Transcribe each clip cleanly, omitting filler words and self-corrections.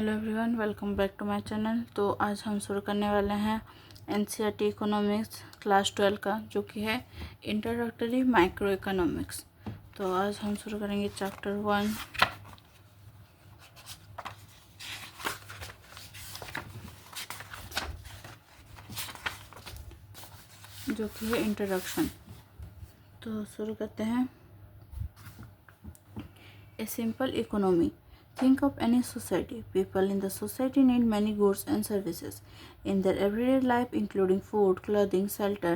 Hello everyone, welcome back to my channel. तो आज हम शुरू करने वाले हैं एनसीईआरटी इकोनॉमिक्स क्लास 12 का, जो कि है इंट्रोडक्टरी माइक्रो इकोनॉमिक्स। तो आज हम शुरू करेंगे चैप्टर 1, जो कि है इंट्रोडक्शन। तो शुरू करते हैं। A simple economy. Think of any society. People in the society need many goods and services in their everyday life, including food, clothing, shelter,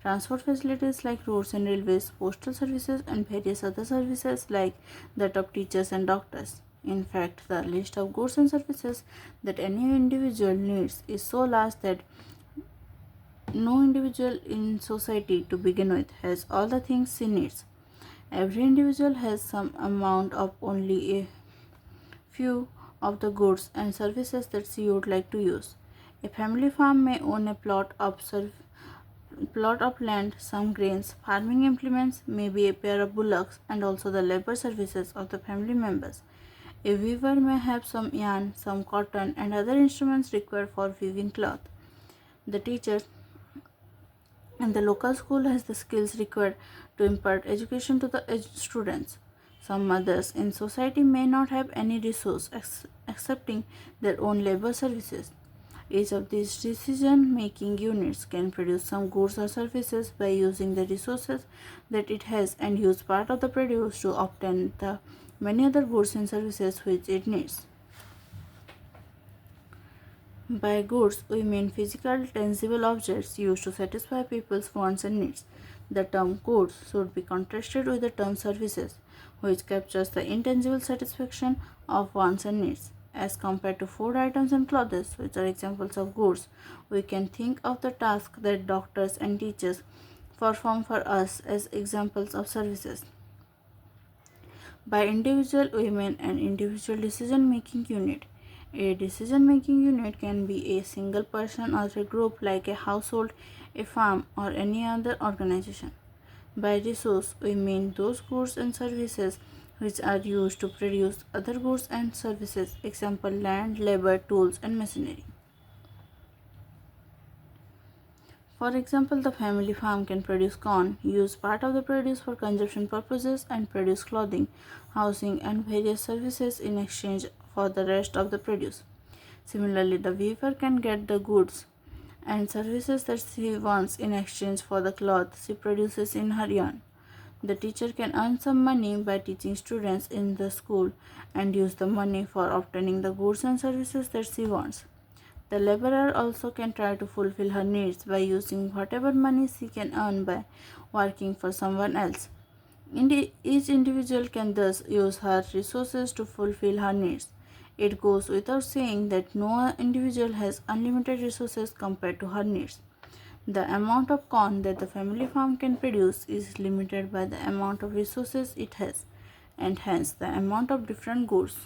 transport facilities like roads and railways, postal services, and various other services like that of teachers and doctors. In fact, the list of goods and services that any individual needs is so large that no individual in society to begin with has all the things she needs. Every individual has some amount of only a few of the goods and services that she would like to use. A family farm may own a plot of land, some grains, farming implements, maybe a pair of bullocks, and also the labor services of the family members. A weaver may have some yarn, some cotton, and other instruments required for weaving cloth. The teacher and the local school has the skills required to impart education to the students. Some mothers in society may not have any resource excepting their own labor services. Each of these decision-making units can produce some goods or services by using the resources that it has and use part of the produce to obtain the many other goods and services which it needs. By goods, we mean physical, tangible objects used to satisfy people's wants and needs. The term goods should be contrasted with the term services, which captures the intangible satisfaction of wants and needs. As compared to food items and clothes, which are examples of goods, we can think of the task that doctors and teachers perform for us as examples of services. By individual, we mean an individual decision-making unit. A decision-making unit can be a single person or a group like a household, a farm, or any other organization. By resource, we mean those goods and services which are used to produce other goods and services, example land, labor, tools, and machinery. For example, the family farm can produce corn, use part of the produce for consumption purposes, and produce clothing, housing, and various services in exchange for the rest of the produce. Similarly, the weaver can get the goods and services that she wants in exchange for the cloth she produces in her yarn. The teacher can earn some money by teaching students in the school and use the money for obtaining the goods and services that she wants. The laborer also can try to fulfill her needs by using whatever money she can earn by working for someone else. Each individual can thus use her resources to fulfill her needs. It goes without saying that no individual has unlimited resources compared to her needs. The amount of corn that the family farm can produce is limited by the amount of resources it has, and hence the amount of different goods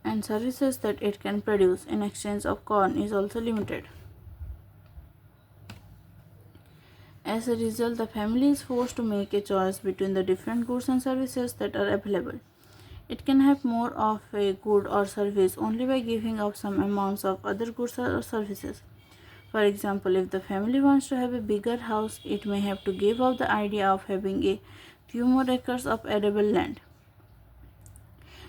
and services that it can produce in exchange of corn is also limited. As a result, the family is forced to make a choice between the different goods and services that are available. It can have more of a good or service only by giving up some amounts of other goods or services. For example, if the family wants to have a bigger house, it may have to give up the idea of having a few more acres of arable land.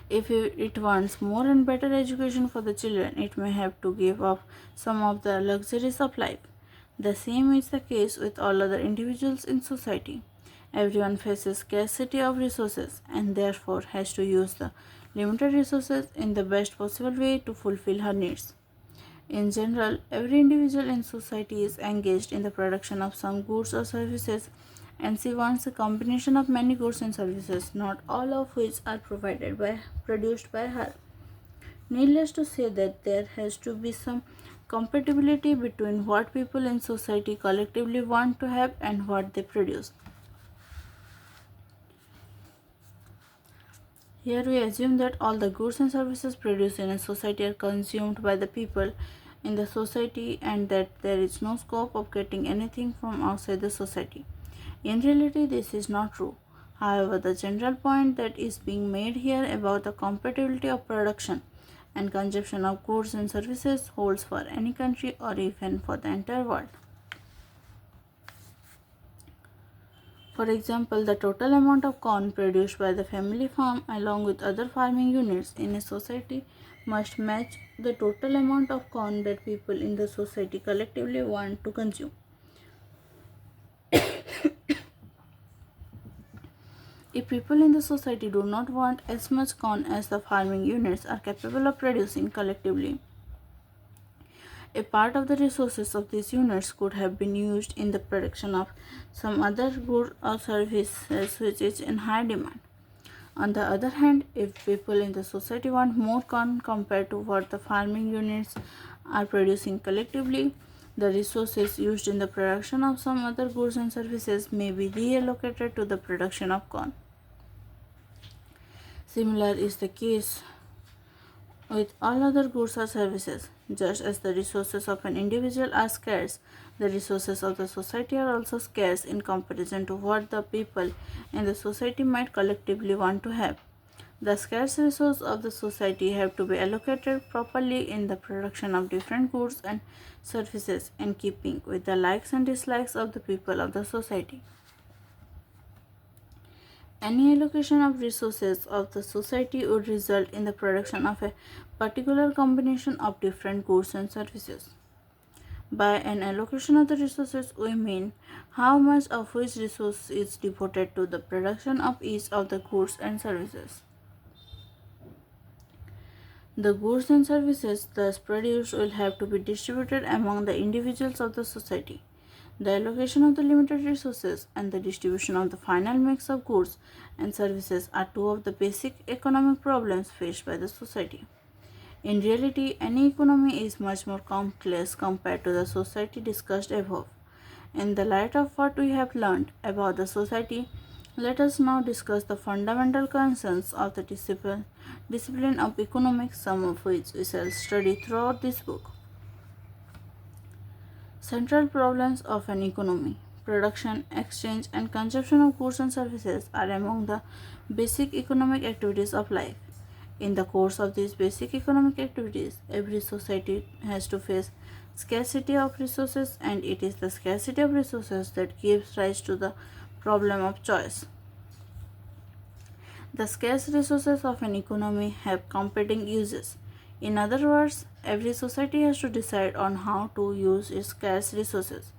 If it wants more and better education for the children, it may have to give up some of the luxuries of life. The same is the case with all other individuals in society. Everyone faces scarcity of resources and therefore has to use the limited resources in the best possible way to fulfill her needs. In general, every individual in society is engaged in the production of some goods or services, and she wants a combination of many goods and services, not all of which are produced by her. Needless to say that there has to be some compatibility between what people in society collectively want to have and what they produce. Here we assume that all the goods and services produced in a society are consumed by the people in the society and that there is no scope of getting anything from outside the society. In reality, this is not true. However, the general point that is being made here about the compatibility of production and consumption of goods and services holds for any country or even for the entire world. For example, the total amount of corn produced by the family farm along with other farming units in a society must match the total amount of corn that people in the society collectively want to consume. If people in the society do not want as much corn as the farming units are capable of producing collectively, a part of the resources of these units could have been used in the production of some other good or services which is in high demand. On the other hand, if people in the society want more corn compared to what the farming units are producing collectively, the resources used in the production of some other goods and services may be reallocated to the production of corn. Similar is the case with all other goods or services. Just as the resources of an individual are scarce, the resources of the society are also scarce in comparison to what the people in the society might collectively want to have. The scarce resources of the society have to be allocated properly in the production of different goods and services in keeping with the likes and dislikes of the people of the society. Any allocation of resources of the society would result in the production of a particular combination of different goods and services. By an allocation of the resources, we mean how much of which resource is devoted to the production of each of the goods and services. The goods and services thus produced will have to be distributed among the individuals of the society. The allocation of the limited resources and the distribution of the final mix of goods and services are two of the basic economic problems faced by the society. In reality, any economy is much more complex compared to the society discussed above. In the light of what we have learned about the society, let us now discuss the fundamental concerns of the discipline of economics, some of which we shall study throughout this book. Central problems of an economy. Production, exchange, and consumption of goods and services are among the basic economic activities of life. In the course of these basic economic activities, every society has to face scarcity of resources, and it is the scarcity of resources that gives rise to the problem of choice. The scarce resources of an economy have competing uses. In other words, every society has to decide on how to use its scarce resources.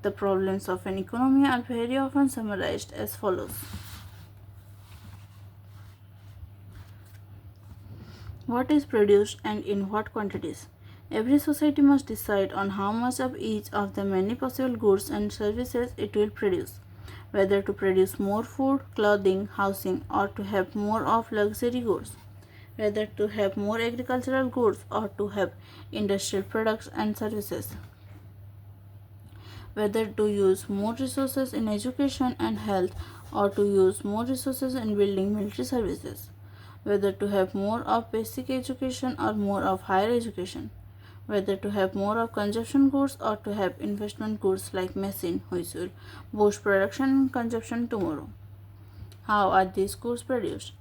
The problems of an economy are very often summarized as follows. What is produced and in what quantities? Every society must decide on how much of each of the many possible goods and services it will produce, whether to produce more food, clothing, housing, or to have more of luxury goods, whether to have more agricultural goods or to have industrial products and services, whether to use more resources in education and health or to use more resources in building military services, whether to have more of basic education or more of higher education, whether to have more of consumption goods or to have investment goods like machine which will boost production and consumption tomorrow. How are these goods produced?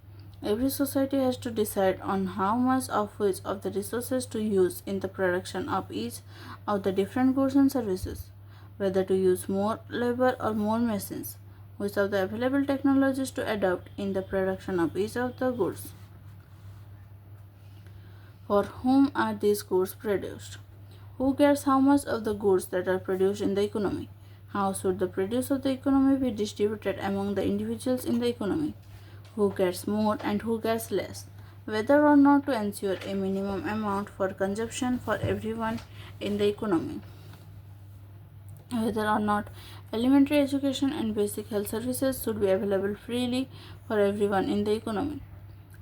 Every society has to decide on how much of which of the resources to use in the production of each of the different goods and services, whether to use more labor or more machines, which of the available technologies to adopt in the production of each of the goods. For whom are these goods produced? Who cares how much of the goods that are produced in the economy? How should the produce of the economy be distributed among the individuals in the economy? Who gets more and who gets less? Whether or not to ensure a minimum amount for consumption for everyone in the economy. Whether or not elementary education and basic health services should be available freely for everyone in the economy.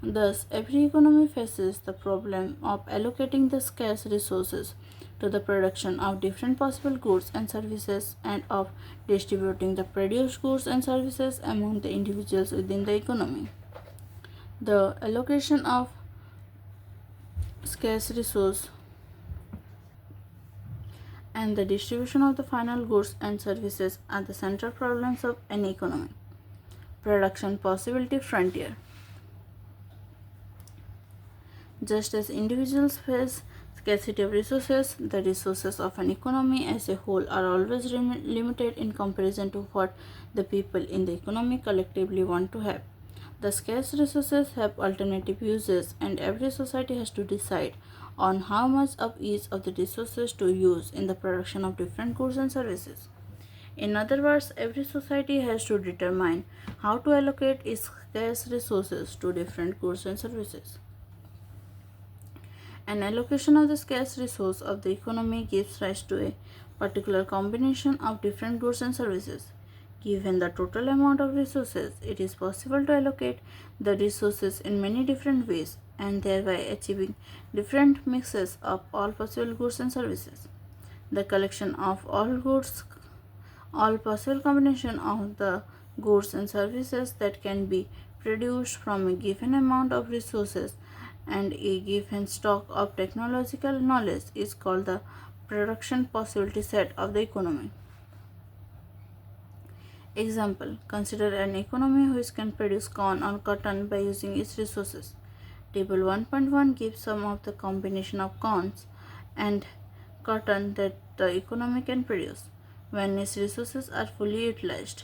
Thus, every economy faces the problem of allocating the scarce resources to the production of different possible goods and services and of distributing the produced goods and services among the individuals within the economy. The allocation of scarce resource and the distribution of the final goods and services are the central problems of any economy. Production possibility frontier. Just as individuals face scarcity of resources, the resources of an economy as a whole are always limited in comparison to what the people in the economy collectively want to have. The scarce resources have alternative uses, and every society has to decide on how much of each of the resources to use in the production of different goods and services. In other words, every society has to determine how to allocate its scarce resources to different goods and services. An allocation of the scarce resource of the economy gives rise to a particular combination of different goods and services. Given the total amount of resources, it is possible to allocate the resources in many different ways and thereby achieving different mixes of all possible goods and services. The collection of all possible combination of the goods and services that can be produced from a given amount of resources and a given stock of technological knowledge is called the production possibility set of the economy. Example: consider an economy which can produce corn or cotton by using its resources. Table 1.1 gives some of the combination of corns and cotton that the economy can produce when its resources are fully utilized.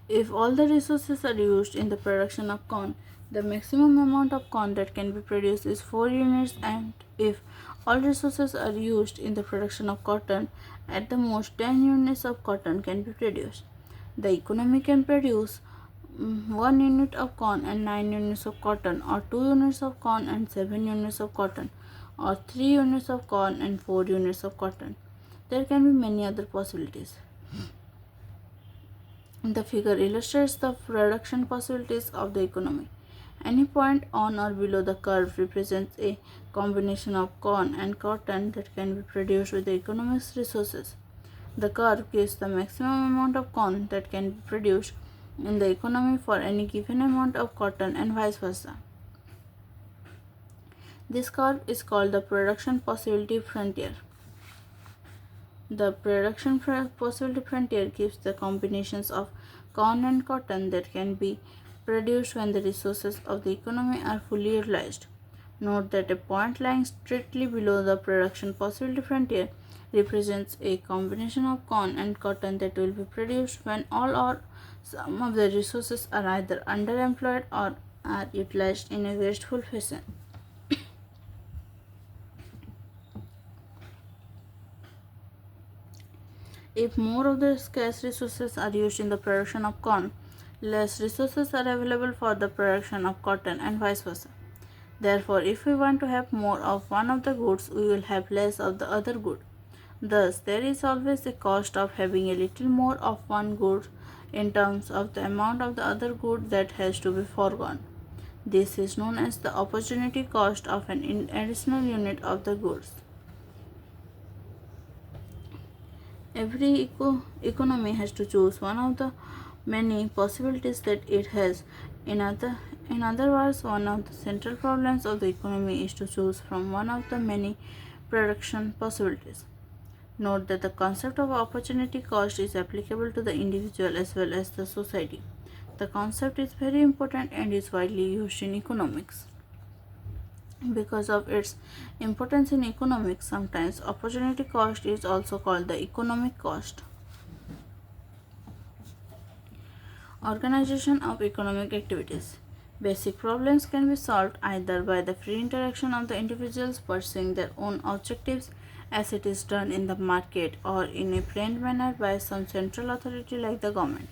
If all the resources are used in the production of corn, the maximum amount of corn that can be produced is 4 units, and if all resources are used in the production of cotton, at the most 10 units of cotton can be produced. The economy can produce 1 unit of corn and 9 units of cotton, or 2 units of corn and 7 units of cotton, or 3 units of corn and 4 units of cotton. There can be many other possibilities. The figure illustrates the production possibilities of the economy. Any point on or below the curve represents a combination of corn and cotton that can be produced with the economy's resources. The curve gives the maximum amount of corn that can be produced in the economy for any given amount of cotton and vice versa. This curve is called the production possibility frontier. The production possibility frontier gives the combinations of corn and cotton that can be produced when the resources of the economy are fully utilized. Note that a point lying strictly below the production possibility frontier represents a combination of corn and cotton that will be produced when all or some of the resources are either underemployed or are utilized in a wasteful fashion. If more of the scarce resources are used in the production of corn, less resources are available for the production of cotton and vice versa. Therefore, if we want to have more of one of the goods, we will have less of the other good. Thus, there is always a cost of having a little more of one good in terms of the amount of the other good that has to be foregone. This is known as the opportunity cost of an additional unit of the goods. Every economy has to choose one of the many possibilities that it has. In other words, one of the central problems of the economy is to choose from one of the many production possibilities. Note that the concept of opportunity cost is applicable to the individual as well as the society. The concept is very important and is widely used in economics. Because of its importance in economics, sometimes opportunity cost is also called the economic cost. Organization of economic activities. Basic problems can be solved either by the free interaction of the individuals pursuing their own objectives, as it is done in the market, or in a planned manner by some central authority like the government.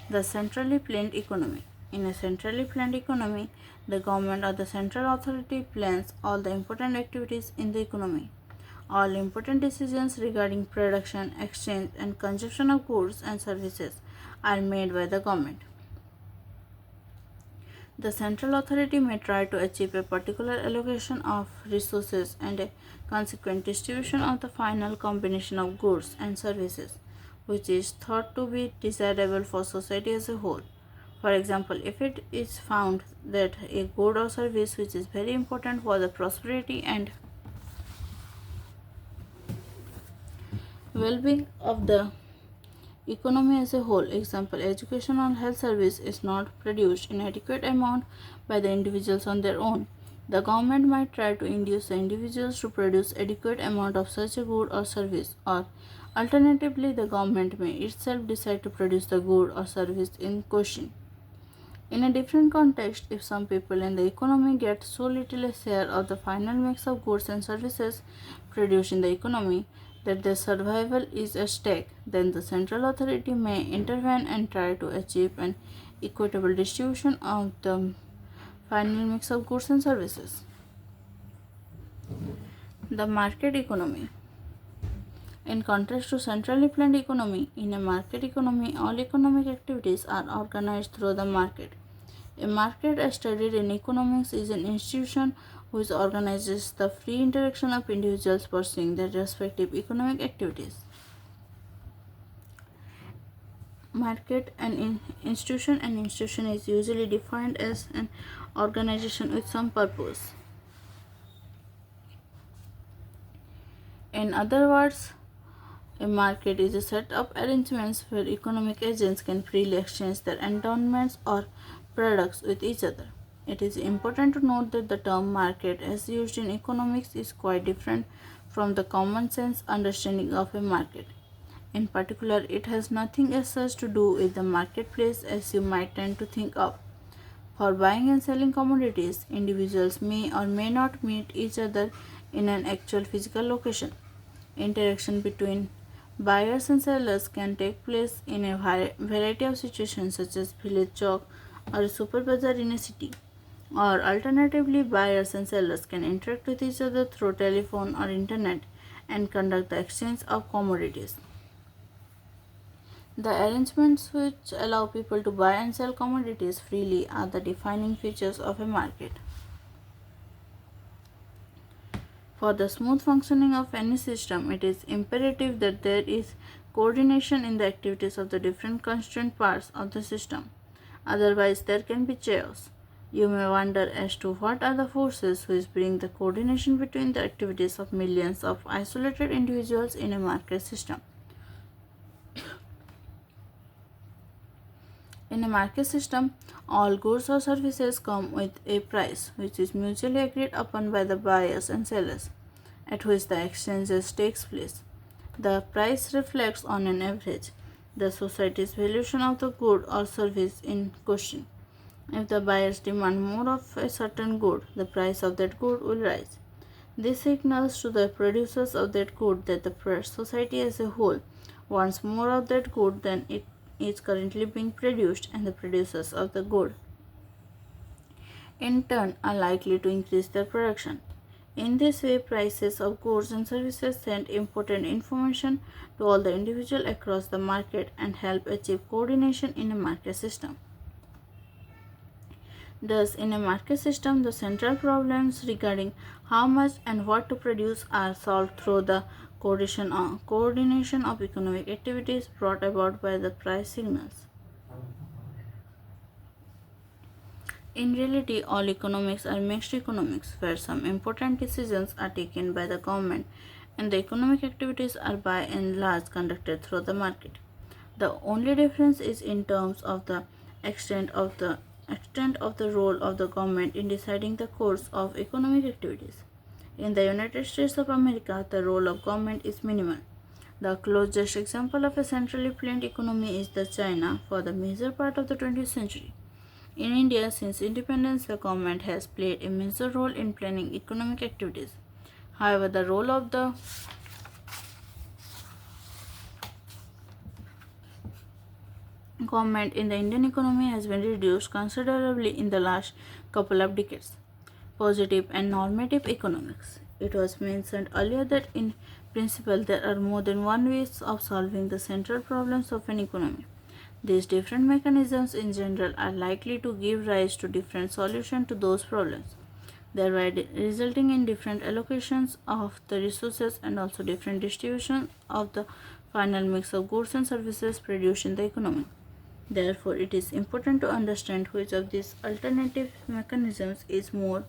The centrally planned economy. In a centrally planned economy, the government or the central authority plans all the important activities in the economy. All important decisions regarding production, exchange, and consumption of goods and services are made by the government. The central authority may try to achieve a particular allocation of resources and a consequent distribution of the final combination of goods and services, which is thought to be desirable for society as a whole. For example, if it is found that a good or service which is very important for the prosperity and Well-being of the economy as a whole. Example, education or health service is not produced in adequate amount by the individuals on their own. The government might try to induce the individuals to produce adequate amount of such a good or service, or alternatively the government may itself decide to produce the good or service in question. In a different context, if some people in the economy get so little a share of the final mix of goods and services produced in the economy that their survival is at stake, then the central authority may intervene and try to achieve an equitable distribution of the final mix of goods and services. The market economy. In contrast to centrally planned economy, in a market economy, all economic activities are organized through the market. A market, as studied in economics, is an institution which organizes the free interaction of individuals pursuing their respective economic activities. Market and institution is usually defined as an organization with some purpose. In other words, a market is a set of arrangements where economic agents can freely exchange their endowments or products with each other. It is important to note that the term market as used in economics is quite different from the common sense understanding of a market. In particular, it has nothing as such to do with the marketplace as you might tend to think of. For buying and selling commodities, individuals may or may not meet each other in an actual physical location. Interaction between buyers and sellers can take place in a variety of situations such as village chowk or a super bazaar in a city. Or alternatively, buyers and sellers can interact with each other through telephone or internet and conduct the exchange of commodities. The arrangements which allow people to buy and sell commodities freely are the defining features of a market. For the smooth functioning of any system, it is imperative that there is coordination in the activities of the different constituent parts of the system. Otherwise, there can be chaos. You may wonder as to what are the forces which bring the coordination between the activities of millions of isolated individuals in a market system. In a market system, all goods or services come with a price, which is mutually agreed upon by the buyers and sellers, at which the exchanges takes place. The price reflects on an average the society's valuation of the good or service in question. If the buyers demand more of a certain good, the price of that good will rise. This signals to the producers of that good that the society as a whole wants more of that good than it is currently being produced, and the producers of the good in turn are likely to increase their production. In this way, prices of goods and services send important information to all the individuals across the market and help achieve coordination in a market system. Thus, in a market system, the central problems regarding how much and what to produce are solved through the coordination of economic activities brought about by the price signals. In reality, all economics are mixed economics, where some important decisions are taken by the government and the economic activities are by and large conducted through the market. The only difference is in terms of the extent of the role of the government in deciding the course of economic activities. In the United States of America, the role of government is minimal. The closest example of a centrally planned economy is the China for the major part of the 20th century. In India, since independence, the government has played a major role in planning economic activities. However, the role of the government in the Indian economy has been reduced considerably in the last couple of decades. Positive and normative economics. It was mentioned earlier that in principle there are more than one ways of solving the central problems of an economy. These different mechanisms in general are likely to give rise to different solutions to those problems, thereby resulting in different allocations of the resources and also different distribution of the final mix of goods and services produced in the economy. Therefore, it is important to understand which of these alternative mechanisms is more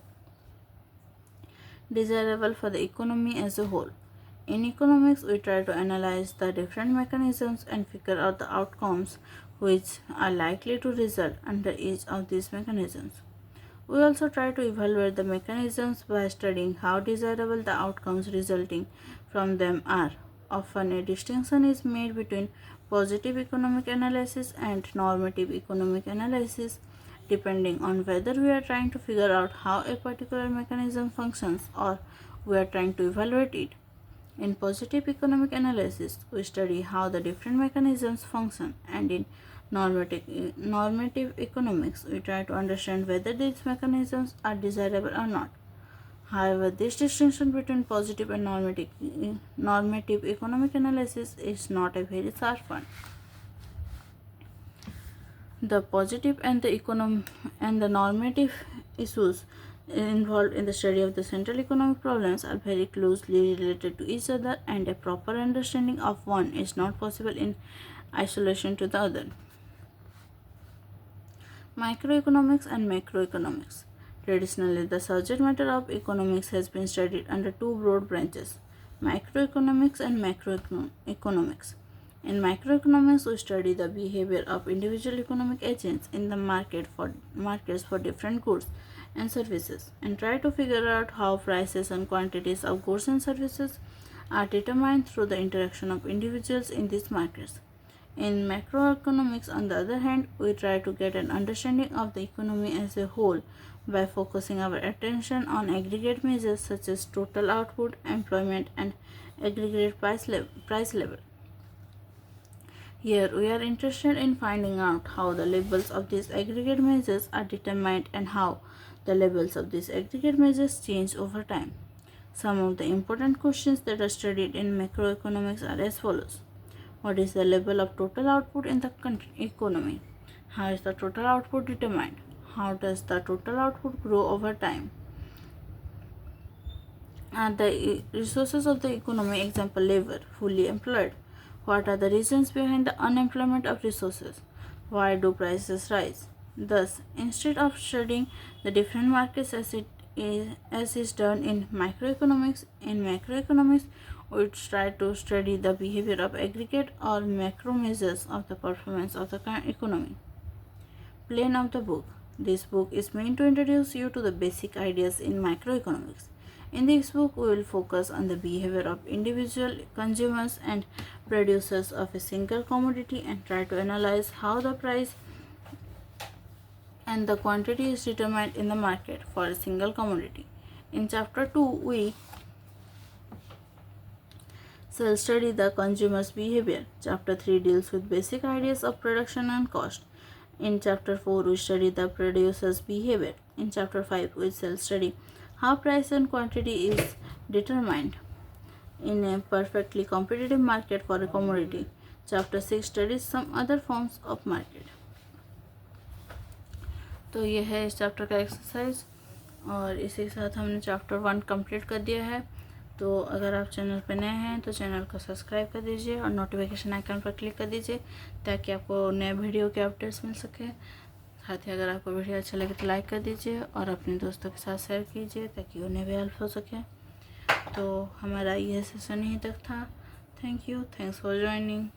desirable for the economy as a whole. In economics, we try to analyze the different mechanisms and figure out the outcomes which are likely to result under each of these mechanisms. We also try to evaluate the mechanisms by studying how desirable the outcomes resulting from them are. Often, a distinction is made between positive economic analysis and normative economic analysis, depending on whether we are trying to figure out how a particular mechanism functions or we are trying to evaluate it. In positive economic analysis, we study how the different mechanisms function, and in normative economics, we try to understand whether these mechanisms are desirable or not. However, this distinction between positive and normative economic analysis is not a very sharp one. The positive and the normative issues involved in the study of the central economic problems are very closely related to each other, and a proper understanding of one is not possible in isolation to the other. Microeconomics and macroeconomics. Traditionally, the subject matter of economics has been studied under two broad branches, microeconomics and macroeconomics. In microeconomics, we study the behavior of individual economic agents in the markets for different goods and services, and try to figure out how prices and quantities of goods and services are determined through the interaction of individuals in these markets. In macroeconomics, on the other hand, we try to get an understanding of the economy as a whole by focusing our attention on aggregate measures such as total output, employment, and aggregate price level. Here, we are interested in finding out how the levels of these aggregate measures are determined and how the levels of these aggregate measures change over time. Some of the important questions that are studied in macroeconomics are as follows. What is the level of total output in the economy? How is the total output determined? How does the total output grow over time? Are the resources of the economy, example labor, fully employed? What are the reasons behind the unemployment of resources? Why do prices rise? Thus, instead of studying the different markets as is done in macroeconomics, we try to study the behavior of aggregate or macro measures of the performance of the economy. Plan of the book. This book is meant to introduce you to the basic ideas in macroeconomics. In this book, we will focus on the behavior of individual consumers and producers of a single commodity and try to analyze how the price and the quantity is determined in the market for a single commodity. In chapter 2, we shall study the consumer's behavior. Chapter 3 deals with basic ideas of production and cost. In chapter 4, we study the producer's behavior. In chapter 5, we shall study how price and quantity is determined in a perfectly competitive market for a commodity. Chapter 6 studies some other forms of market. तो ये है इस chapter का exercise, और इसी के साथ हमने चैप्टर 1 कंप्लीट कर दिया है। तो अगर आप चैनल पर नए हैं तो चैनल को सब्सक्राइब कर दीजिए और नोटिफिकेशन आइकन पर क्लिक कर दीजिए ताकि आपको नए वीडियो के अपडेट्स मिल सके। साथ ही अगर आपको वीडियो अच्छा लगे तो लाइक कर दीजिए और अपने दोस्तों के साथ शेयर कीजिए ताकि उन्हें भी हेल्प हो सके। तो हमारा यह सेशन यहीं तक था। Thank you, thanks for joining.